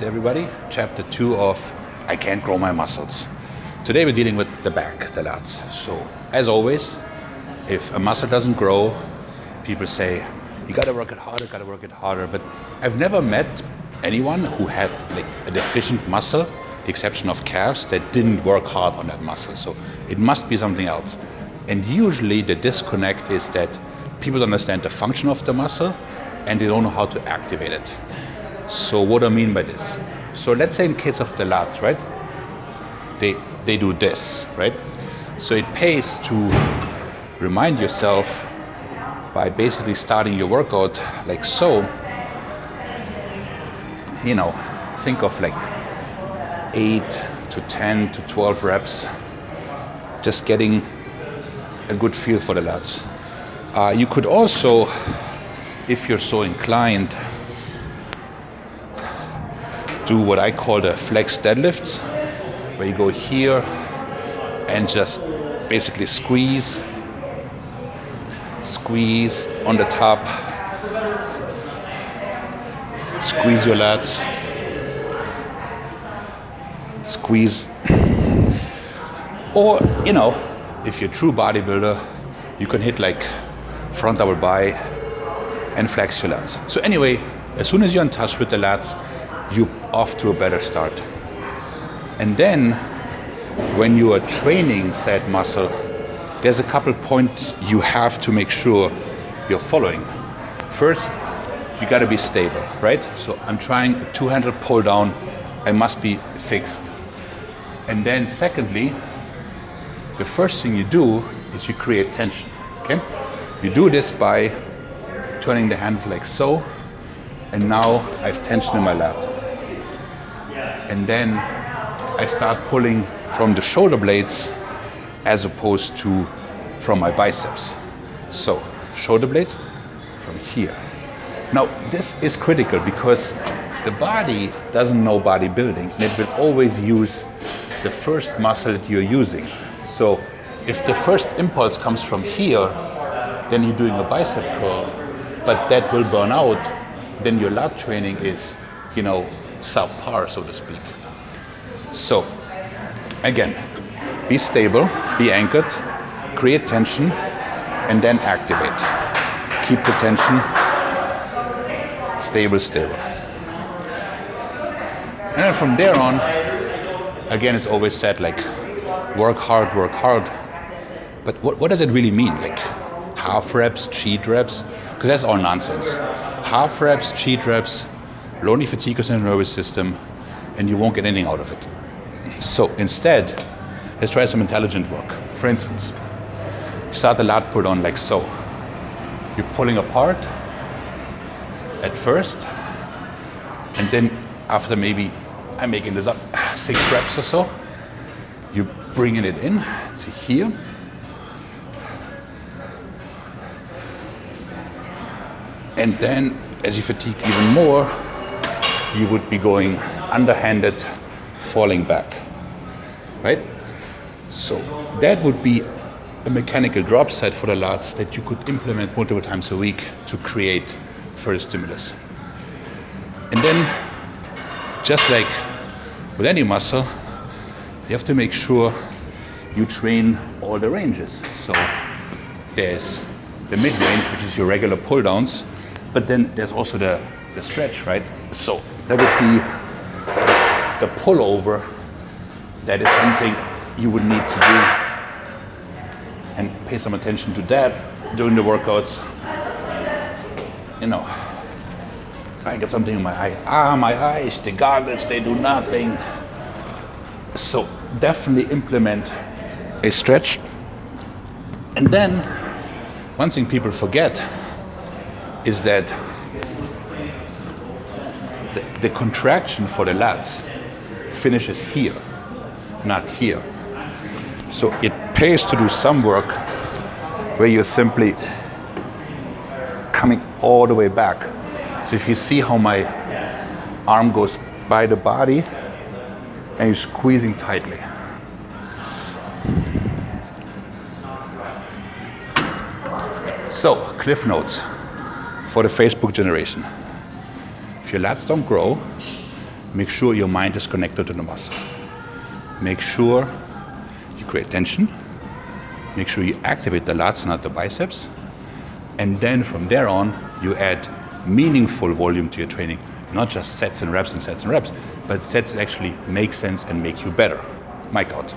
Namaste everybody, chapter 2 of I Can't Grow My Muscles. Today we're dealing with the back, the lats. So as always, if a muscle doesn't grow, people say, you gotta work it harder, but I've never met anyone who had like a deficient muscle, the exception of calves, that didn't work hard on that muscle. So it must be something else. And usually the disconnect is that people don't understand the function of the muscle and they don't know how to activate it. So what do I mean by this? So let's say in case of the lats, right? They do this, right? So it pays to remind yourself by basically starting your workout like so. You know, think of like 8 to 10 to 12 reps, just getting a good feel for the lats. You could also, if you're so inclined, do what I call the flex deadlifts, where you go here and just basically squeeze on the top, squeeze your lats, squeeze. Or, you know, if you're a true bodybuilder, you can hit like front double bi and flex your lats. So anyway, as soon as you're in touch with the lats, you're off to a better start. And then when you are training said muscle, there's a couple points you have to make sure you're following. First, you gotta be stable, right? So I'm trying a two-handed pull down, I must be fixed. And then secondly, the first thing you do is you create tension, okay? You do this by turning the hands like so, and now I have tension in my lat. And then I start pulling from the shoulder blades as opposed to from my biceps. So, shoulder blades from here. Now, this is critical because the body doesn't know bodybuilding and it will always use the first muscle that you're using. So, if the first impulse comes from here, then you're doing a bicep curl, but that will burn out, then your lat training is, you know, subpar, so to speak. So, again, be stable, be anchored, create tension, and then activate. Keep the tension, stable. And then from there on, again, it's always said like, work hard. But what does it really mean? Like half reps, cheat reps? Because that's all nonsense. Half reps, cheat reps, will only fatigue your central nervous system, and you won't get anything out of it. So instead, let's try some intelligent work. For instance, you start the lat pull down like so. You're pulling apart at first, and then after maybe, I'm making this up, 6 reps or so, you're bringing it in to here. And then, as you fatigue even more, you would be going underhanded, falling back, right? So that would be a mechanical drop set for the lats that you could implement multiple times a week to create further stimulus. And then, just like with any muscle, you have to make sure you train all the ranges. So there's the mid-range, which is your regular pull downs, but then there's also the stretch, right? So that would be the pullover. That is something you would need to do and pay some attention to that during the workouts. You know, I get something in my eye. My eyes, the goggles, they do nothing. So definitely implement a stretch. And then one thing people forget is that the contraction for the lats finishes here, not here. So it pays to do some work where you're simply coming all the way back. So if you see how my arm goes by the body and you're squeezing tightly. So, cliff notes for the Facebook generation. If your lats don't grow, make sure your mind is connected to the muscle. Make sure you create tension. Make sure you activate the lats, not the biceps. And then from there on, you add meaningful volume to your training. Not just sets and reps and sets and reps, but sets that actually make sense and make you better. Mike out.